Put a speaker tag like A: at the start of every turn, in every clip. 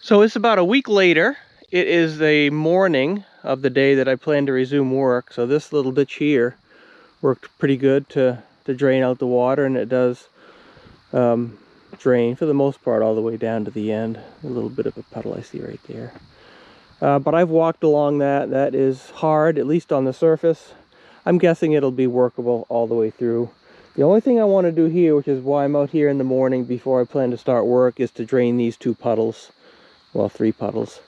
A: So it's about a week later. It is the morning of the day that I plan to resume work. So this little ditch here worked pretty good to drain out the water, and it does drain for the most part all the way down to the end. A little bit of a puddle I see right there. But I've walked along that. That is hard, at least on the surface. I'm guessing it'll be workable all the way through. The only thing I want to do here, which is why I'm out here in the morning before I plan to start work, is to drain these 2 puddles. Well, 3 puddles.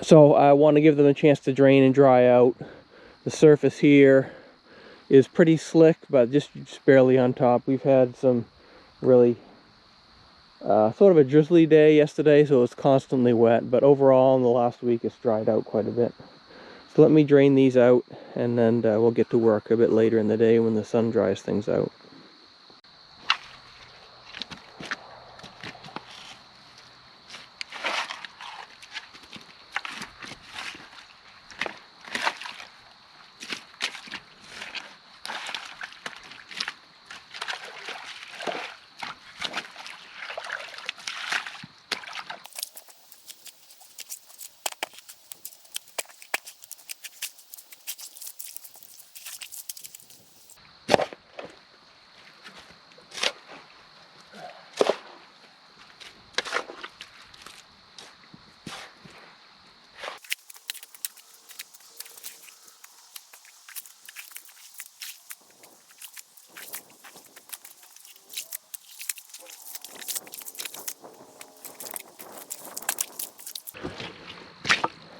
A: So I want to give them a chance to drain and dry out. The surface here is pretty slick, but just barely on top. We've had some really sort of a drizzly day yesterday, so it's constantly wet, but overall in the last week it's dried out quite a bit. So let me drain these out, and then we'll get to work a bit later in the day when the sun dries things out.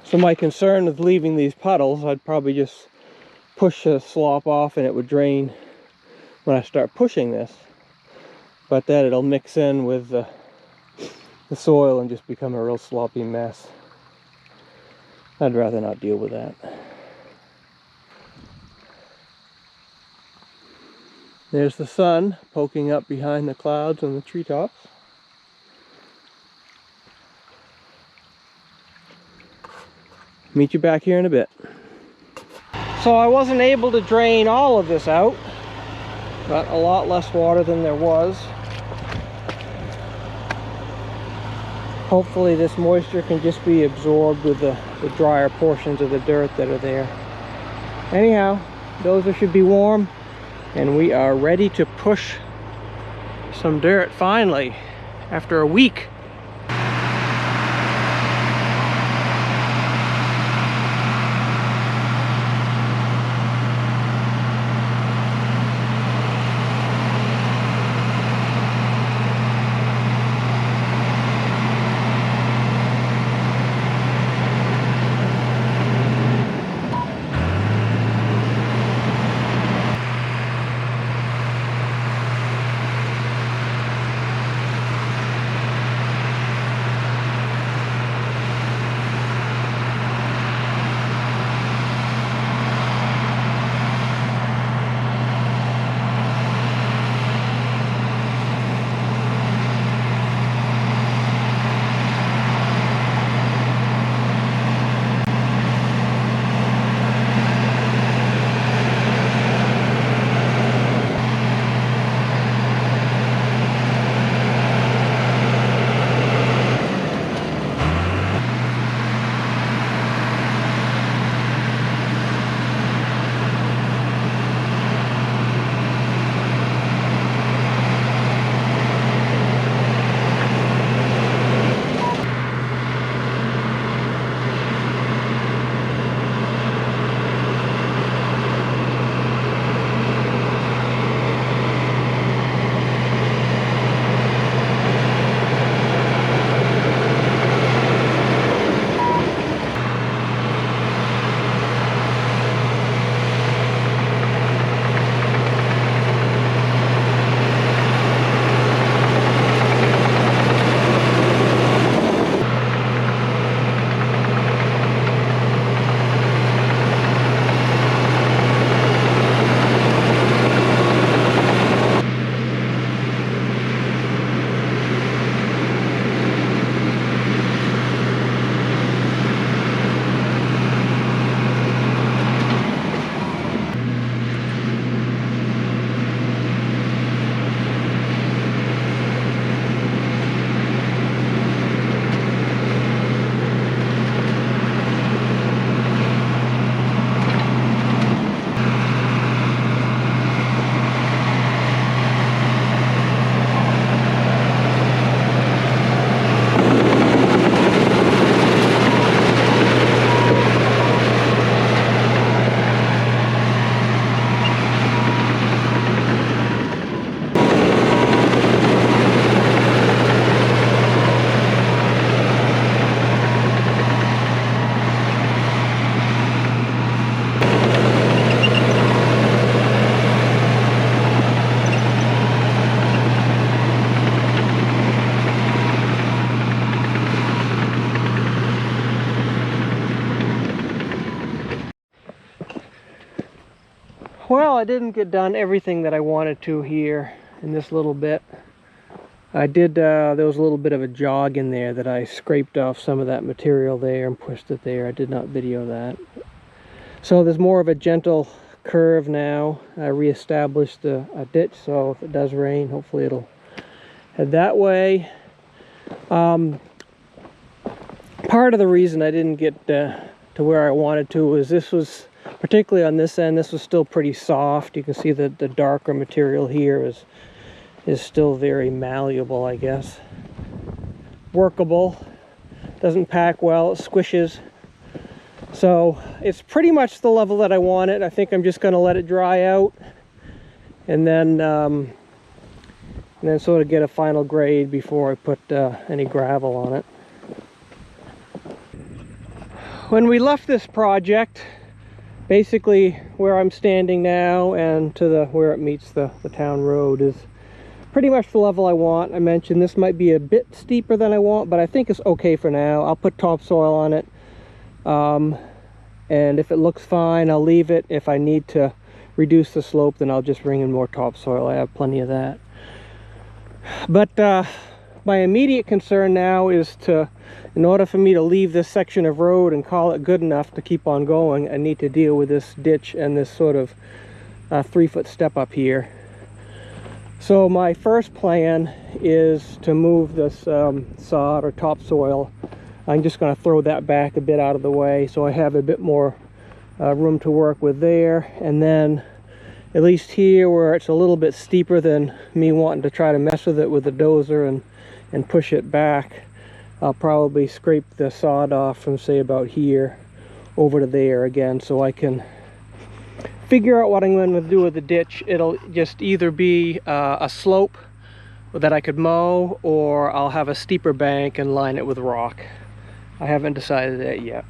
A: So my concern with leaving these puddles, I'd probably just push the slop off and it would drain when I start pushing this. But then it'll mix in with the soil and just become a real sloppy mess. I'd rather not deal with that. There's the sun poking up behind the clouds and the treetops. Meet you back here in a bit. So I wasn't able to drain all of this out, but a lot less water than there was. Hopefully this moisture can just be absorbed with the drier portions of the dirt that are there. Anyhow, those should be warm, and we are ready to push some dirt finally after a week. Well, I didn't get done everything that I wanted to here in this little bit. I did, there was a little bit of a jog in there that I scraped off some of that material there and pushed it there. I did not video that. So there's more of a gentle curve now. I reestablished a ditch, so if it does rain, hopefully it'll head that way. Part of the reason I didn't get to where I wanted to is this was, particularly on this end, this was still pretty soft. You can see that the darker material here is still very malleable, I guess. Workable. Doesn't pack well, it squishes. So it's pretty much the level that I wanted. I think I'm just going to let it dry out and then sort of get a final grade before I put any gravel on it. When we left this project, basically where I'm standing now and to where it meets the town road is pretty much the level I want. I mentioned this might be a bit steeper than I want, but I think it's okay for now. I'll put topsoil on it. And if it looks fine, I'll leave it. If I need to reduce the slope, then I'll just bring in more topsoil. I have plenty of that. But my immediate concern now is in order for me to leave this section of road and call it good enough to keep on going, I need to deal with this ditch and this sort of 3-foot step up here. So my first plan is to move this sod or topsoil. I'm just going to throw that back a bit out of the way so I have a bit more room to work with there. And then at least here where it's a little bit steeper than me wanting to try to mess with it with the dozer and push it back, I'll probably scrape the sod off from, say, about here over to there again, so I can figure out what I'm going to do with the ditch. It'll just either be a slope that I could mow, or I'll have a steeper bank and line it with rock. I haven't decided that yet.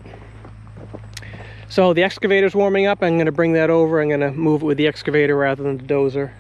A: So the excavator's warming up. I'm going to bring that over. I'm going to move it with the excavator rather than the dozer.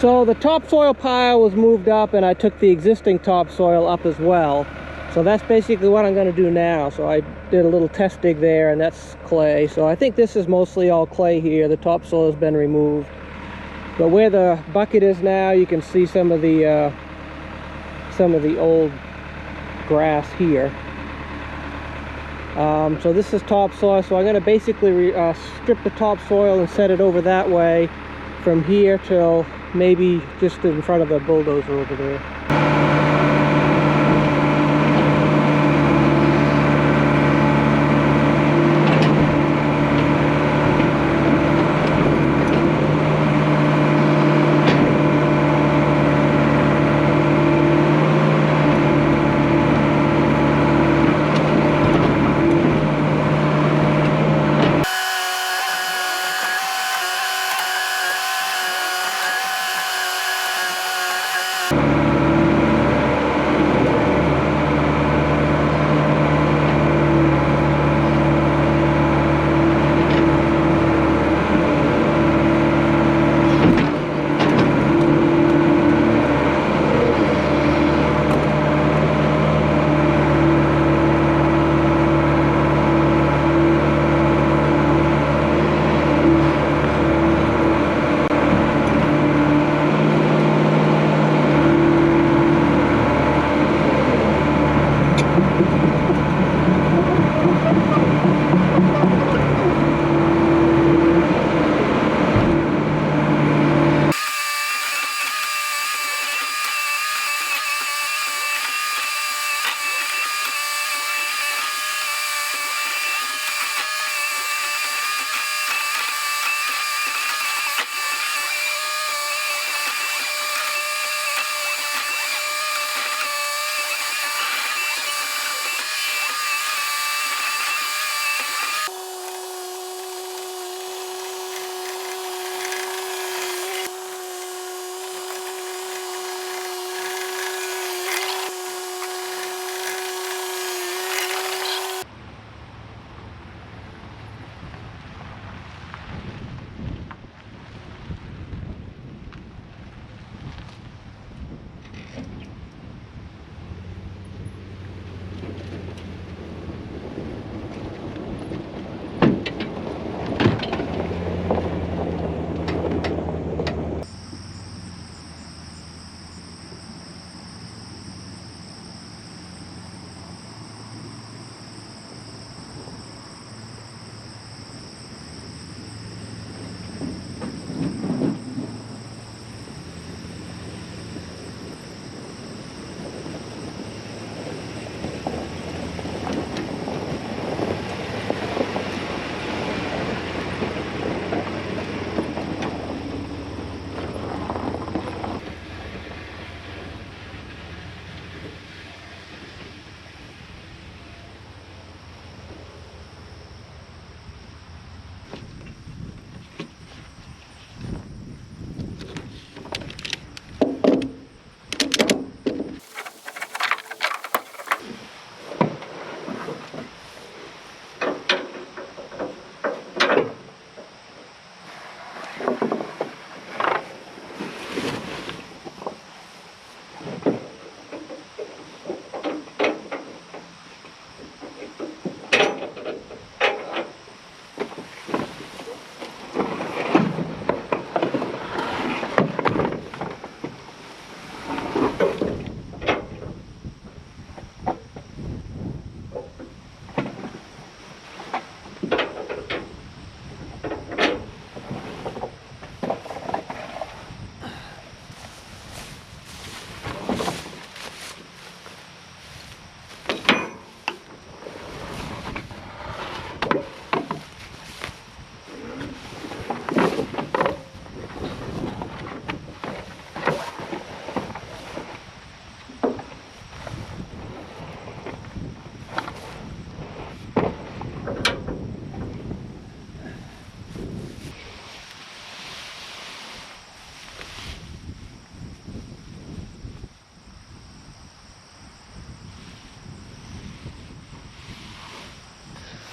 A: So the topsoil pile was moved up, and I took the existing topsoil up as well. So that's basically what I'm going to do now. So I did a little test dig there, and that's clay. So I think this is mostly all clay here. The topsoil has been removed. But where the bucket is now, you can see some of the old grass here. So this is topsoil. So I'm going to basically strip the topsoil and set it over that way from here till maybe just in front of the bulldozer over there.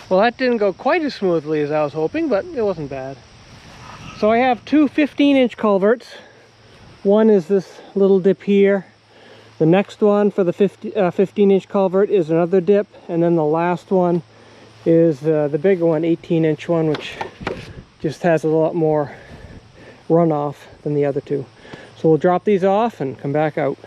A: Well, that didn't go quite as smoothly as I was hoping, but it wasn't bad. So I have two 15-inch culverts. One is this little dip here. The next one for the 15-inch culvert is another dip, and then the last one is the bigger one, 18-inch one, which just has a lot more runoff than the other two. So we'll drop these off and come back out.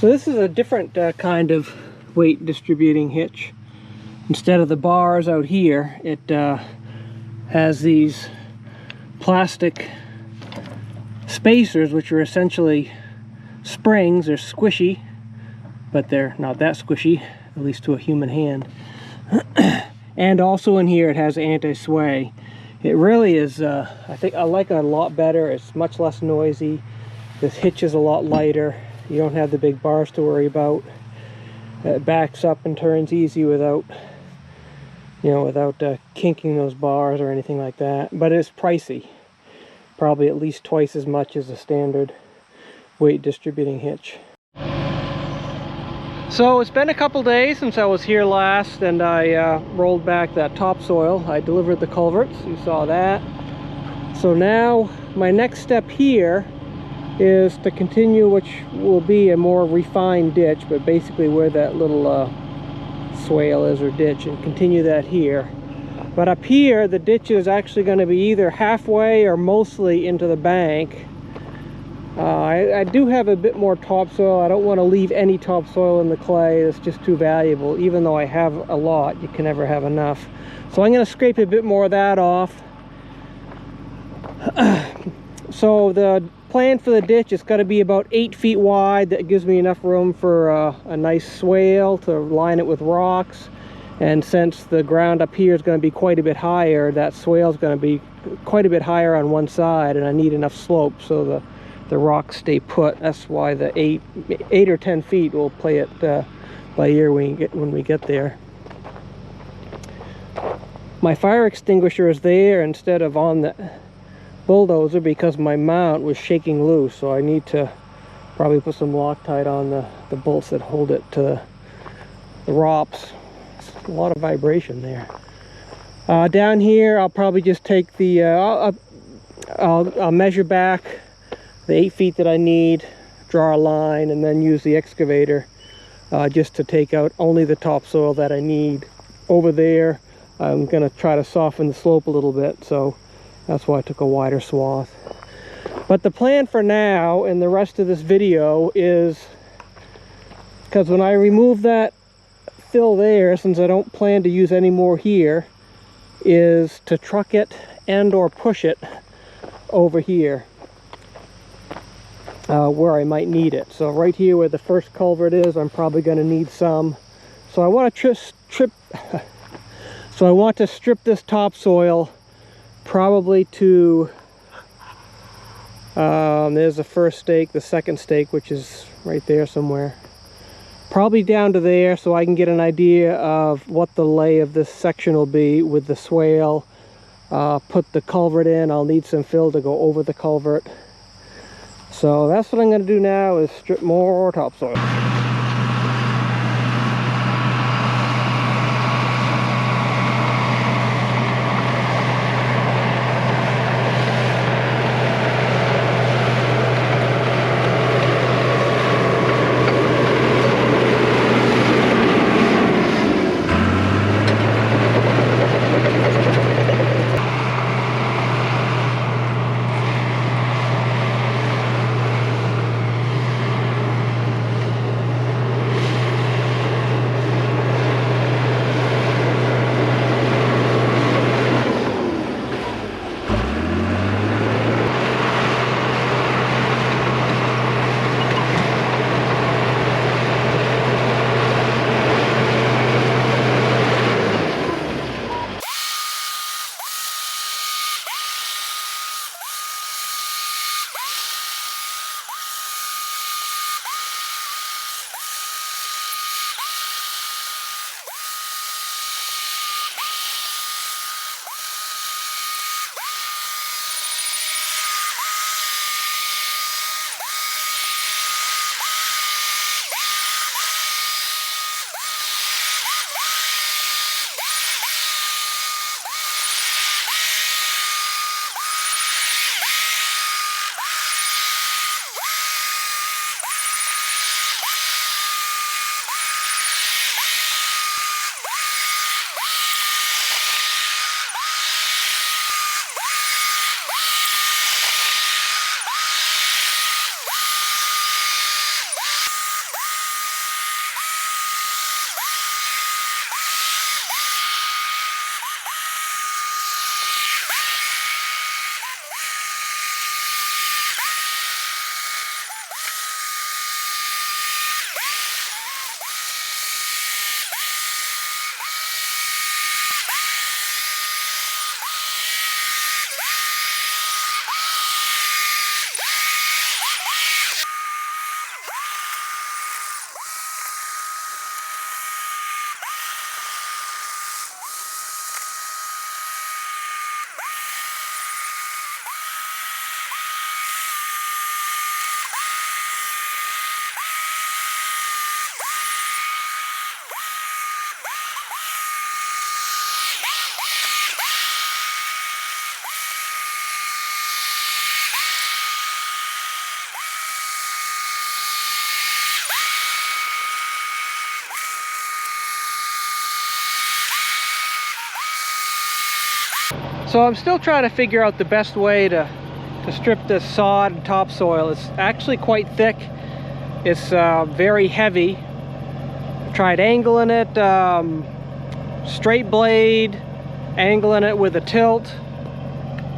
A: So this is a different kind of weight distributing hitch. Instead of the bars out here, it has these plastic spacers, which are essentially springs. They're squishy, but they're not that squishy, at least to a human hand. And also in here it has anti-sway. It really is, I think I like it a lot better. It's much less noisy. This hitch is a lot lighter. You don't have the big bars to worry about. It backs up and turns easy without, without kinking those bars or anything like that. But it's pricey. Probably at least twice as much as a standard weight distributing hitch. So it's been a couple days since I was here last, and I rolled back that topsoil. I delivered the culverts, you saw that. So now my next step here is to continue, which will be a more refined ditch, but basically where that little swale is, or ditch, and continue that here. But up here, the ditch is actually going to be either halfway or mostly into the bank. I do have a bit more topsoil. I don't want to leave any topsoil in the clay. It's just too valuable. Even though I have a lot, you can never have enough. So I'm going to scrape a bit more of that off. So the plan for the ditch is going to be about 8 feet wide. That gives me enough room for a nice swale to line it with rocks. And since the ground up here is going to be quite a bit higher, that swale is going to be quite a bit higher on one side, and I need enough slope so the rocks stay put. That's why the 8 or 10 feet will play it by ear when we get there. My fire extinguisher is there instead of on the bulldozer because my mount was shaking loose, so I need to probably put some Loctite on the bolts that hold it to the ROPS. It's a lot of vibration there. Down here, I'll probably just take the I'll measure back the 8 feet that I need, draw a line, and then use the excavator just to take out only the topsoil that I need. Over there, I'm going to try to soften the slope a little bit, so that's why I took a wider swath. But the plan for now and the rest of this video is, because when I remove that fill there, since I don't plan to use any more here, is to truck it and or push it over here. Where I might need it. So right here where the first culvert is, I'm probably going to need some. So I want to strip this topsoil probably to there's the first stake, the second stake, which is right there somewhere, probably down to there, so I can get an idea of what the lay of this section will be with the swale. Put the culvert in. I'll need some fill to go over the culvert. So that's what I'm going to do now, is strip more topsoil. So I'm still trying to figure out the best way to strip this sod and topsoil. It's actually quite thick. It's very heavy. I've tried angling it, straight blade, angling it with a tilt.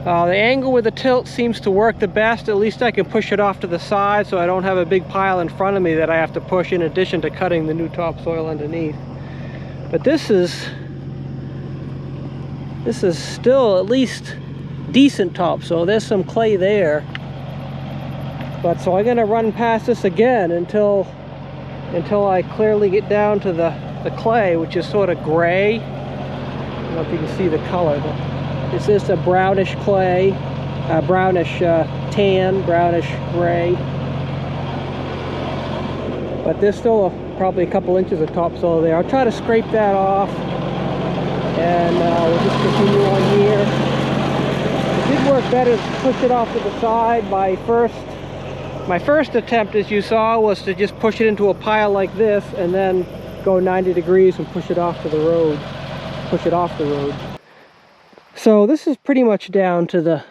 A: The angle with the tilt seems to work the best. At least I can push it off to the side so I don't have a big pile in front of me that I have to push, in addition to cutting the new topsoil underneath. But this is still at least decent topsoil. There's some clay there. But so I'm gonna run past this again until I clearly get down to the clay, which is sort of gray. I don't know if you can see the color, but it's just a brownish clay, brownish tan, brownish gray. But there's still probably a couple inches of topsoil there. I'll try to scrape that off, and we'll just continue on here. It did work better to push it off to the side. My first attempt, as you saw, was to just push it into a pile like this and then go 90 degrees and push it off to the road. Push it off the road. So this is pretty much down to the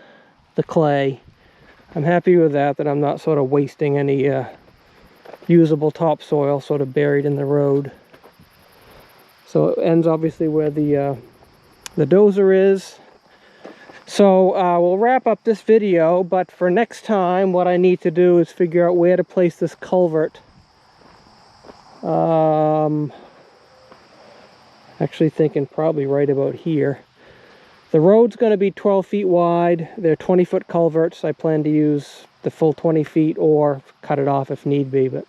A: clay. I'm happy with that I'm not sort of wasting any usable topsoil sort of buried in the road. So it ends obviously where the dozer is. So we'll wrap up this video, but for next time what I need to do is figure out where to place this culvert. Actually thinking probably right about here. The road's going to be 12 feet wide. They're 20-foot culverts. I plan to use the full 20 feet or cut it off if need be. But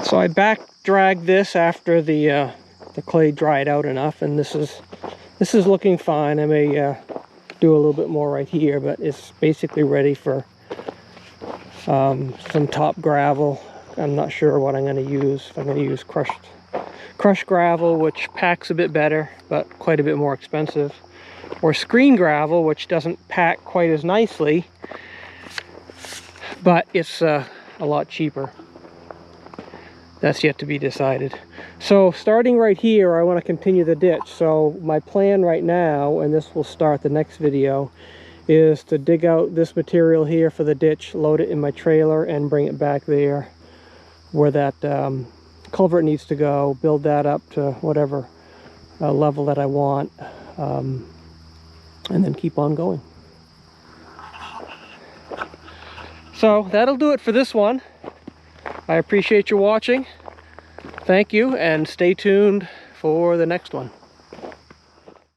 A: so I back dragged this after the clay dried out enough, and this is looking fine. I may do a little bit more right here, but it's basically ready for some top gravel. I'm not sure what I'm going to use. If I'm going to use crushed gravel, which packs a bit better but quite a bit more expensive, or screen gravel, which doesn't pack quite as nicely, but it's a lot cheaper. That's yet to be decided. So starting right here, I want to continue the ditch. So my plan right now, and this will start the next video, is to dig out this material here for the ditch, load it in my trailer, and bring it back there where that culvert needs to go, build that up to whatever level that I want, and then keep on going. So that'll do it for this one. I appreciate you watching. Thank you, and stay tuned for the next one.